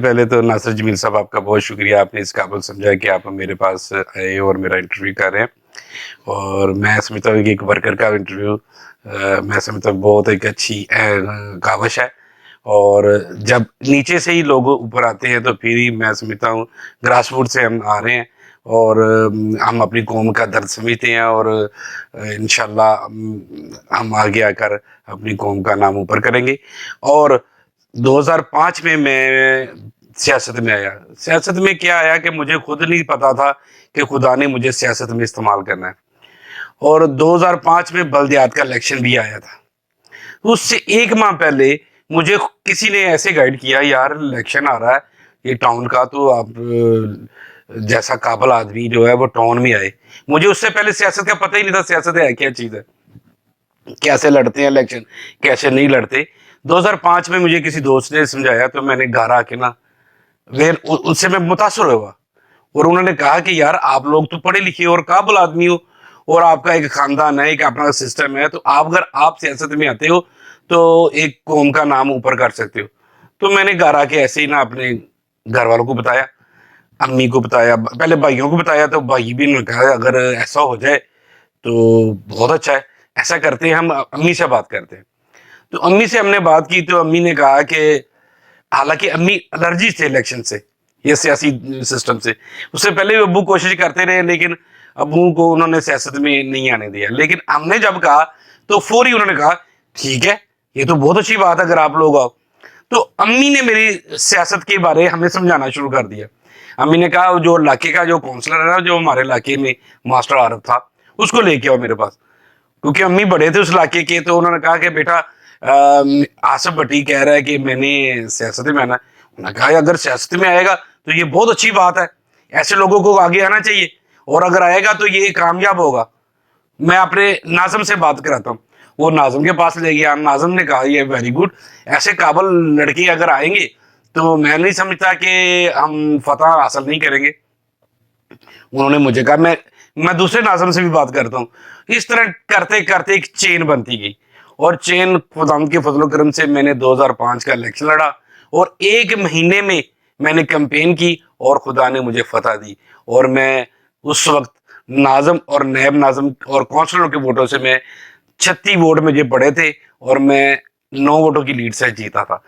پہلے تو ناصر جمیل صاحب آپ کا بہت شکریہ، آپ نے اس قابل سمجھا کہ آپ میرے پاس آئے اور میرا انٹرویو کر رہے ہیں، اور میں سمجھتا ہوں کہ ایک ورکر کا انٹرویو میں سمجھتا ہوں بہت ایک اچھی کاوش ہے، اور جب نیچے سے ہی لوگ اوپر آتے ہیں تو پھر ہی میں سمجھتا ہوں گراس روٹ سے ہم آ رہے ہیں، اور ہم اپنی قوم کا درد سمجھتے ہیں، اور انشاءاللہ ہم آگے آ کر اپنی قوم کا نام اوپر کریں گے۔ اور 2005 میں سیاست میں آیا۔ سیاست میں کیا آیا کہ مجھے خود نہیں پتا تھا کہ خدا نے مجھے سیاست میں استعمال کرنا ہے، اور 2005 میں بلدیات کا الیکشن بھی آیا تھا۔ اس سے ایک ماہ پہلے مجھے کسی نے ایسے گائیڈ کیا، یار الیکشن آ رہا ہے یہ ٹاؤن کا، تو آپ جیسا قابل آدمی جو ہے وہ ٹاؤن میں آئے۔ مجھے اس سے پہلے سیاست کا پتہ ہی نہیں تھا سیاست ہے کیا چیز ہے، کیسے لڑتے ہیں الیکشن، کیسے نہیں لڑتے۔ 2005 میں مجھے کسی دوست نے سمجھایا تو میں نے گھر آ کے نا ان سے میں متاثر ہوا، اور انہوں نے کہا کہ یار آپ لوگ تو پڑھے لکھے اور قابل آدمی ہو، اور آپ کا ایک خاندان ہے، ایک اپنا سسٹم ہے، تو اگر آپ سیاست میں آتے ہو تو ایک قوم کا نام اوپر کر سکتے ہو۔ تو میں نے گھر آ کے ایسے ہی نا اپنے گھر والوں کو بتایا، امی کو بتایا، پہلے بھائیوں کو بتایا، تو بھائی بھی نے کہا اگر ایسا ہو جائے تو بہت اچھا ہے، ایسا کرتے ہیں ہم امی سے بات کرتے ہیں۔ تو امی سے ہم نے بات کی تو امی نے کہا کہ حالانکہ امی الرجی تھے الیکشن سے، یہ سیاسی سسٹم سے، اس سے پہلے بھی ابو کوشش کرتے رہے لیکن ابو کو انہوں نے سیاست میں نہیں آنے دیا۔ لیکن ہم نے جب کہا تو فوری انہوں نے کہا ٹھیک ہے، یہ تو بہت اچھی بات ہے اگر آپ لوگ آؤ۔ تو امی نے میری سیاست کے بارے ہمیں سمجھانا شروع کر دیا۔ امی نے کہا جو علاقے کا جو کونسلر ہے نا، جو ہمارے علاقے میں ماسٹر عارف تھا، اس کو لے کے آؤ میرے پاس، کیونکہ امی بڑے تھے اس علاقے کے۔ تو انہوں نے کہا کہ بیٹا آصف بھٹی کہہ رہا ہے کہ میں نے سیاست میں آنا ہے۔ انہوں نے کہا اگر سیاست میں آئے گا تو یہ بہت اچھی بات ہے، ایسے لوگوں کو آگے آنا چاہیے، اور اگر آئے گا تو یہ کامیاب ہوگا۔ میں اپنے ناظم سے بات کراتا ہوں، وہ ناظم کے پاس لے گیا۔ ناظم نے کہا یہ ویری گڈ، ایسے قابل لڑکے اگر آئیں گے تو میں نہیں سمجھتا کہ ہم فتح حاصل نہیں کریں گے۔ انہوں نے مجھے کہا میں دوسرے ناظم سے بھی بات کرتا ہوں۔ اس طرح کرتے کرتے ایک چین بنتی گئی، اور چین خدا کے فضل و کرم سے میں نے 2005 کا الیکشن لڑا، اور ایک مہینے میں نے کیمپین کی، اور خدا نے مجھے فتح دی۔ اور میں اس وقت ناظم اور نیب ناظم اور کونسلروں کے ووٹوں سے میں 36 ووٹ مجھے پڑے تھے، اور میں 9 ووٹوں کی لیڈ سے جیتا تھا۔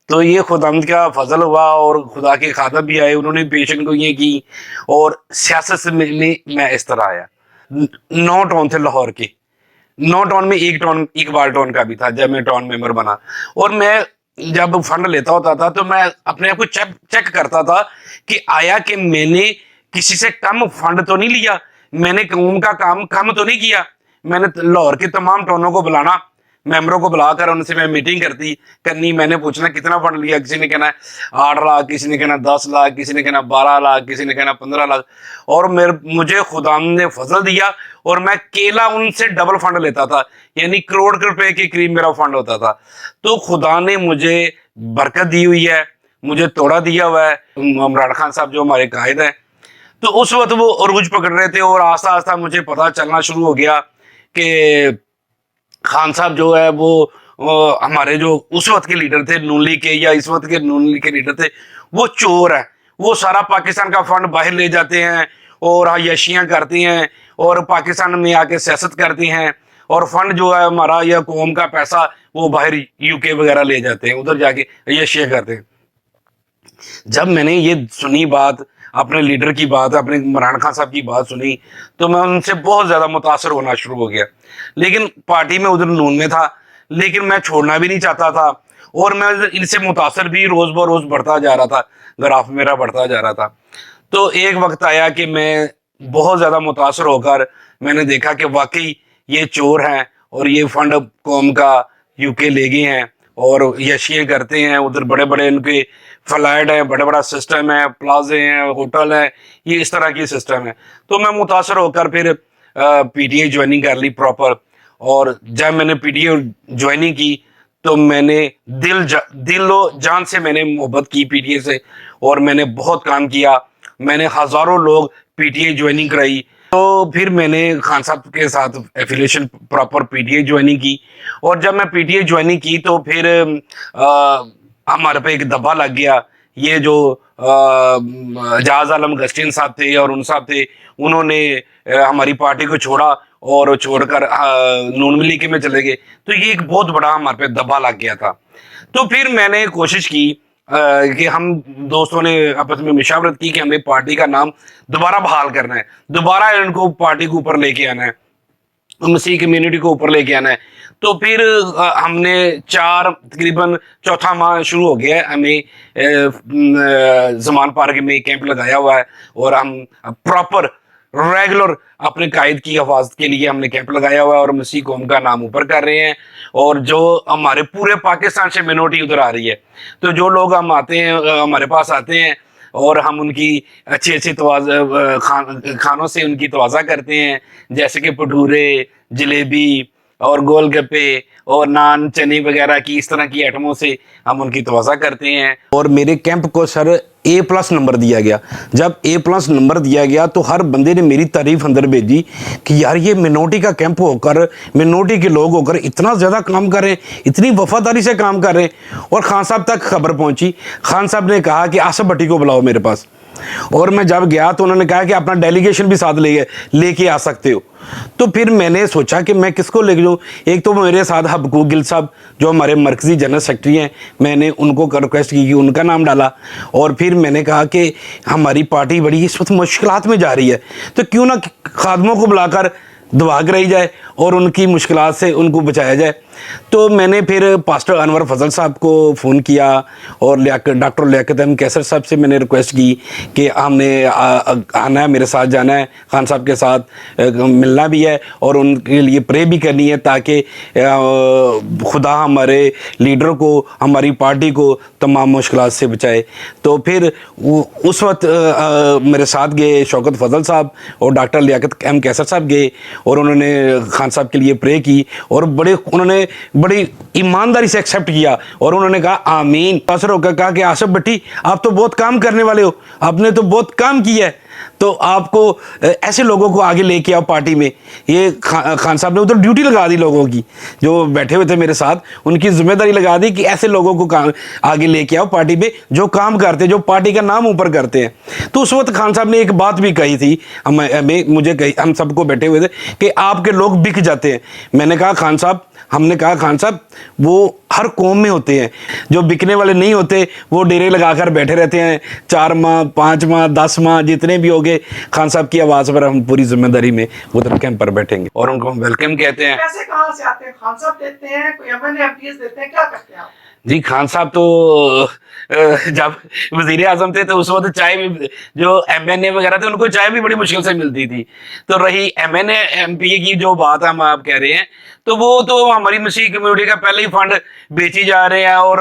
تو یہ خدا کا فضل ہوا، اور خدا کے خادم بھی آئے، انہوں نے پیشن گوئیاں کی، اور سیاست میں اس طرح آیا۔ 9 ٹاؤن تھے لاہور کے، 9 ٹاؤن میں ایک اقبال ٹاؤن کا بھی تھا جب میں ٹاؤن ممبر بنا۔ اور میں جب فنڈ لیتا ہوتا تھا تو میں اپنے آپ کو چیک کرتا تھا کہ آیا کہ میں نے کسی سے کم فنڈ تو نہیں لیا، میں نے قوم کا کام کم تو نہیں کیا۔ میں نے لاہور کے تمام ٹاؤنوں کو بلانا، ممبروں کو بلا کر ان سے میں میٹنگ کرنی، میں نے پوچھنا کتنا فنڈ لیا، کسی نے کہنا 8 لاکھ، کسی نے کہنا 10 لاکھ، کسی نے کہنا 12 لاکھ، کسی نے کہنا 15 لاکھ۔ اور مجھے خدا نے فضل دیا، اور میں کیلا ان سے ڈبل فنڈ لیتا تھا، یعنی کروڑ روپے کے قریب میرا فنڈ ہوتا تھا۔ تو خدا نے مجھے برکت دی ہوئی ہے، مجھے توڑا دیا ہوا ہے۔ عمران خان صاحب جو ہمارے قائد ہیں، تو اس وقت وہ عروج پکڑ رہے تھے، اور آہستہ آہستہ مجھے پتا چلنا شروع ہو گیا کہ خان صاحب جو ہے وہ ہمارے جو اس وقت کے لیڈر تھے نون لیگ کے، یا اس وقت کے نون لیگ کے لیڈر تھے، وہ چور ہیں، وہ سارا پاکستان کا فنڈ باہر لے جاتے ہیں، اور عیاشیاں کرتے ہیں، اور پاکستان میں آ کے سیاست کرتے ہیں، اور فنڈ جو ہے ہمارا یا قوم کا پیسہ وہ باہر یو کے وغیرہ لے جاتے ہیں، ادھر جا کے عیاشیاں کرتے ہیں۔ جب میں نے یہ سنی بات، اپنے لیڈر کی بات، اپنے عمران خان صاحب کی بات سنی، تو میں ان سے بہت زیادہ متاثر ہونا شروع ہو گیا۔ لیکن پارٹی میں ادھر نون میں تھا، لیکن میں چھوڑنا بھی نہیں چاہتا تھا، اور میں ان سے متاثر بھی روز بروز بڑھتا جا رہا تھا، گراف میرا بڑھتا جا رہا تھا۔ تو ایک وقت آیا کہ میں بہت زیادہ متاثر ہو کر میں نے دیکھا کہ واقعی یہ چور ہیں، اور یہ فنڈ قوم کا یو کے لے گئے ہیں، اور یشیاں کرتے ہیں، ادھر بڑے بڑے ان کے فلائٹ ہیں، بڑا بڑا سسٹم ہے، پلازے ہیں، ہوٹل ہیں، یہ اس طرح کی سسٹم ہے۔ تو میں متاثر ہو کر پھر پی ٹی اے جوائننگ کر لی پراپر، اور جب میں نے پی ٹی اے جوائننگ کی تو میں نے دل و جان سے میں نے محبت کی پی ٹی اے سے، اور میں نے بہت کام کیا، میں نے ہزاروں لوگ پی ٹی اے جوائننگ کرائی۔ تو پھر میں نے خان صاحب کے ساتھ affiliation proper P T A joining کی، اور جب میں پی ٹی اے جوائننگ کی تو پھر ہمارے پہ ایک دبا لگ گیا، یہ جو اعجاز عالم گسٹین صاحب تھے اور ان صاحب تھے، انہوں نے ہماری پارٹی کو چھوڑا اور چھوڑ کر نون ملیگے میں چلے گئے، تو یہ ایک بہت بڑا ہمارے پہ دبا لگ گیا تھا۔ تو پھر میں نے کوشش کی کہ ہم دوستوں نے آپس میں مشاورت کی کہ ہمیں پارٹی کا نام دوبارہ بحال کرنا ہے، دوبارہ ان کو پارٹی کو اوپر لے کے آنا ہے، مسیح کمیونٹی کو اوپر لے کے آنا ہے۔ تو پھر ہم نے تقریباً چوتھا ماہ شروع ہو گیا ہے، ہمیں زمان پارک میں کیمپ لگایا ہوا ہے، اور ہم پراپر ریگولر اپنے قائد کی حفاظت کے لیے ہم نے کیمپ لگایا ہوا ہے، اور مسیح قوم کا نام اوپر کر رہے ہیں۔ اور جو ہمارے پورے پاکستان سے منورٹی ادھر آ رہی ہے، تو جو لوگ ہم آتے ہیں، ہمارے پاس آتے ہیں، اور ہم ان کی اچھی کھانوں سے ان کی توازہ کرتے ہیں، جیسے کہ بھٹورے، جلیبی اور گول گپے اور نان چنی وغیرہ کی اس طرح کی آئٹموں سے ہم ان کی توازہ کرتے ہیں۔ اور میرے کیمپ کو سر A+ نمبر دیا گیا۔ جب A+ نمبر دیا گیا تو ہر بندے نے میری تعریف اندر بھیجی کہ یار یہ منورٹی کا کیمپ ہو کر، منورٹی کے لوگ ہو کر اتنا زیادہ کام کر رہے ہیں، اتنی وفاداری سے کام کر رہے ہیں۔ اور خان صاحب تک خبر پہنچی، خان صاحب نے کہا کہ آصف بھٹی کو بلاؤ میرے پاس، اور میں جب گیا تو انہوں نے کہا کہ اپنا ڈیلیگیشن بھی ساتھ لے کے آ سکتے ہو۔ تو پھر میں نے سوچا کہ میں کس کو لے جاؤں۔ ایک تو میرے ساتھ حبکوک گل صاحب جو ہمارے مرکزی جنرل سیکرٹری ہیں، میں نے ان کو ریکویسٹ کی کہ ان کا نام ڈالا، اور پھر میں نے کہا کہ ہماری پارٹی بڑی اس وقت مشکلات میں جا رہی ہے، تو کیوں نہ خادموں کو بلا کر دعا کرائی جائے اور ان کی مشکلات سے ان کو بچایا جائے۔ تو میں نے پھر پاسٹر انور فضل صاحب کو فون کیا، اور ڈاکٹر لیاقت احمد کیسر صاحب سے میں نے ریکویسٹ کی کہ ہم نے آنا ہے، میرے ساتھ جانا ہے، خان صاحب کے ساتھ ملنا بھی ہے، اور ان کے لیے پرے بھی کرنی ہے تاکہ خدا ہمارے لیڈر کو، ہماری پارٹی کو تمام مشکلات سے بچائے۔ تو پھر اس وقت میرے ساتھ گئے شوکت فضل صاحب اور ڈاکٹر لیاقت احمد کیسر صاحب گئے، اور انہوں نے خان صاحب کے لیے پرے کی، اور انہوں نے بڑی ایمانداری سے ایکسیپٹ کیا، اور انہوں نے کہا آمین۔ پاسر ہو کر کہا کہ آصف بھٹی آپ تو بہت کام کرنے والے ہو، آپ نے تو بہت کام کیا ہے، تو آپ کو ایسے لوگوں کو آگے لے کے آؤ پارٹی میں۔ یہ خان صاحب نے ادھر ڈیوٹی لگا دی لوگوں کی، جو بیٹھے ہوئے تھے میرے ساتھ، ان کی ذمہ داری لگا دی کہ ایسے لوگوں کو آگے لے کے آؤ پارٹی میں جو کام کرتے ہیں، جو پارٹی کا نام اوپر کرتے ہیں۔ تو اس وقت خان صاحب نے ایک بات بھی کہی تھی، مجھے کہی، ہم سب کو بیٹھے ہوئے تھے، کہ آپ کے لوگ بک جاتے ہیں۔ میں نے کہا خان صاحب، ہم نے کہا خان صاحب وہ ہر قوم میں ہوتے ہیں، جو بکنے والے نہیں ہوتے وہ ڈیرے لگا کر بیٹھے رہتے ہیں، 4 ماہ 5 ماہ 10 ماہ جتنے بھی ہوگے، خان صاحب کی آواز پر ہم پوری ذمہ داری میں ادھر کیمپ پر بیٹھیں گے، اور ان کو ہم ویلکم کہتے ہیں۔ پیسے کہاں سے آتے ہیں؟ خان صاحب دیتے ہیں، کوئی MNA دیتے ہیں، کیا کرتے ہیں آپ؟ جی خان صاحب تو جب وزیر اعظم تھے تو اس وقت چائے بھی، جو MNA وغیرہ تھے ان کو چائے بھی بڑی مشکل سے ملتی تھی۔ تو رہی MNA MP کی جو بات ہم آپ کہہ رہے ہیں، تو وہ تو ہماری مسیح کمیونٹی کا پہلے ہی فنڈ بیچی جا رہے ہیں، اور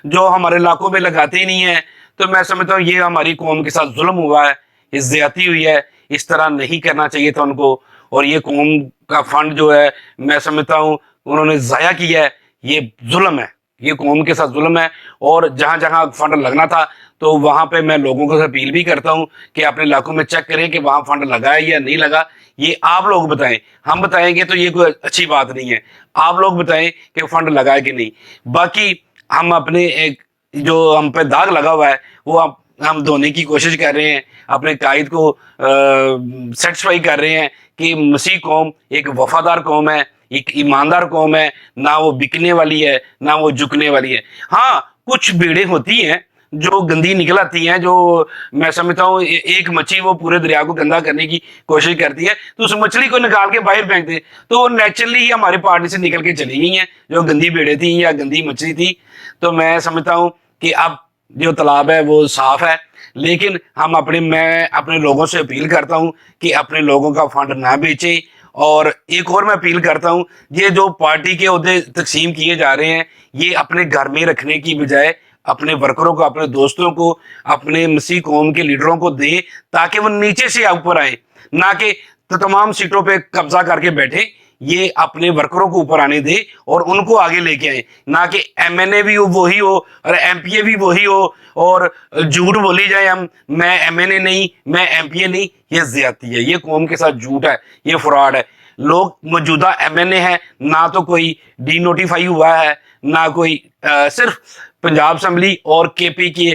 جو ہمارے علاقوں میں لگاتے ہی نہیں ہیں۔ تو میں سمجھتا ہوں یہ ہماری قوم کے ساتھ ظلم ہوا ہے، یہ زیادتی ہوئی ہے، اس طرح نہیں کرنا چاہیے تھا ان کو۔ اور یہ قوم کا فنڈ جو ہے میں سمجھتا ہوں انہوں نے ضائع کیا ہے، یہ ظلم ہے، یہ قوم کے ساتھ ظلم ہے۔ اور جہاں جہاں فنڈ لگنا تھا تو وہاں پہ میں لوگوں کو اپیل بھی کرتا ہوں کہ اپنے علاقوں میں چیک کریں کہ وہاں فنڈ لگا ہے یا نہیں لگا۔ یہ آپ لوگ بتائیں، ہم بتائیں گے تو یہ کوئی اچھی بات نہیں ہے، آپ لوگ بتائیں کہ فنڈ لگا ہے کہ نہیں۔ باقی ہم اپنے ایک جو ہم پہ داغ لگا ہوا ہے وہ ہم دھونے کی کوشش کر رہے ہیں، اپنے قائد کو سیٹسفائی کر رہے ہیں کہ مسیح قوم ایک وفادار قوم ہے، ایک ایماندار قوم ہے، نہ وہ بکنے والی ہے نہ وہ جھکنے والی ہے۔ ہاں کچھ بھیڑیں ہوتی ہیں جو گندی نکل آتی ہیں، جو میں سمجھتا ہوں ایک مچھلی وہ پورے دریا کو گندا کرنے کی کوشش کرتی ہے، تو اس مچھلی کو نکال کے باہر پھینکتے ہیں، تو وہ نیچرلی ہی ہماری پارٹی سے نکل کے چلی گئی ہیں، جو گندی بھیڑیں تھیں یا گندی مچھلی تھی۔ تو میں سمجھتا ہوں کہ اب جو تالاب ہے وہ صاف ہے، لیکن میں اپنے لوگوں سے اپیل کرتا ہوں کہ اپنے لوگوں کا فنڈ نہ بیچیں۔ اور ایک اور میں اپیل کرتا ہوں، یہ جو پارٹی کے عہدے تقسیم کیے جا رہے ہیں یہ اپنے گھر میں رکھنے کی بجائے اپنے ورکروں کو، اپنے دوستوں کو، اپنے مسیح قوم کے لیڈروں کو دیں تاکہ وہ نیچے سے اوپر آئیں، نہ کہ تمام سیٹوں پہ قبضہ کر کے بیٹھیں۔ یہ اپنے ورکروں کو اوپر آنے دے اور ان کو آگے لے کے آئیں، نہ کہ MNA بھی وہی ہو اور MPA بھی وہی ہو اور جھوٹ بولی جائے میں MNA نہیں، میں MPA نہیں۔ یہ زیادتی ہے، یہ قوم کے ساتھ جھوٹ ہے، یہ فراڈ ہے۔ لوگ موجودہ MNA ہیں، نہ تو کوئی ڈی نوٹیفائی ہوا ہے، نہ کوئی صرف پنجاب اسمبلی اور KP کے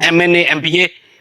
MNA MPA